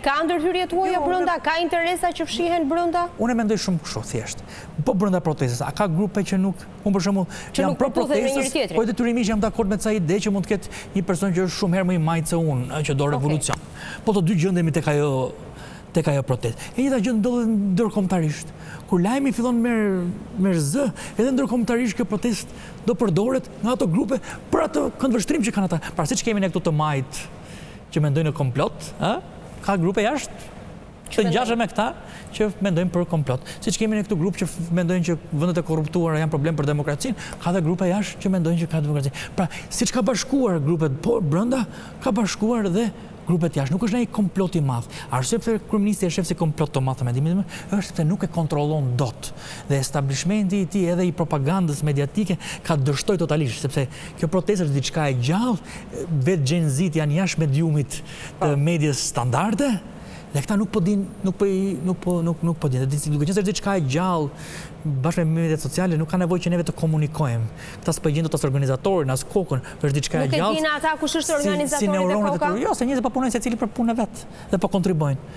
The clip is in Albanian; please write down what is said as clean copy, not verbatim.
Ka ndërhyrje tuaja brenda, ka interesa që fshihen brenda? Unë e mendoj shumë kështu thjesht. Po brenda protestës, a ka grupe që nuk, unë për shembull, jam pro protestës, po detyrimisht jam dakord me ca ide që mund të ketë një person që është shumë herë më i majtë se unë, që do revolucion. Po të dy gjendemi tek ajo protestë. E njëjta gjë ndodhet ndërkombëtarisht. Kur lajmi fillon merr zë, edhe ndërkombëtarisht kjo protestë do përdoret nga ato grupe për atë këndvështrim që kanë ata. Pra siç kemi ne këtu të majt që mendojnë në komplot, ka grupe jashtë të ngjashme me këta që mendojnë për komplot. Siç kemi ne këtu grup që mendojnë që vendet e korruptuara janë problem për demokracinë, ka dhe grupe jashtë që mendojnë që ka demokraci. Pra, siç ka bashkuar grupet po brenda, ka bashkuar dhe grupet jashtë. Nuk është një komplot i madh. Arsye pse kryeministri e shef si komplot të madh mendimin është sepse nuk e kontrollon dot. Dhe establishmenti i tij edhe i propagandës mediatike ka dështoj totalisht, sepse kjo protestë është diçka e gjallë, vetë Gen Z janë jashtë mediumit të medias standarde. Dhe këta nuk po din, duke qenë se është diçka e gjallë, bashkë me mediat sociale, nuk ka nevojë që neve të komunikojmë. Këta s'po gjejnë dot as organizatorin, as kokën, është diçka e gjallë. Nuk e dinë ata kush është organizatori dhe koka? Jo, se njerëzit po punojnë secili për punën e vet dhe po kontribojnë.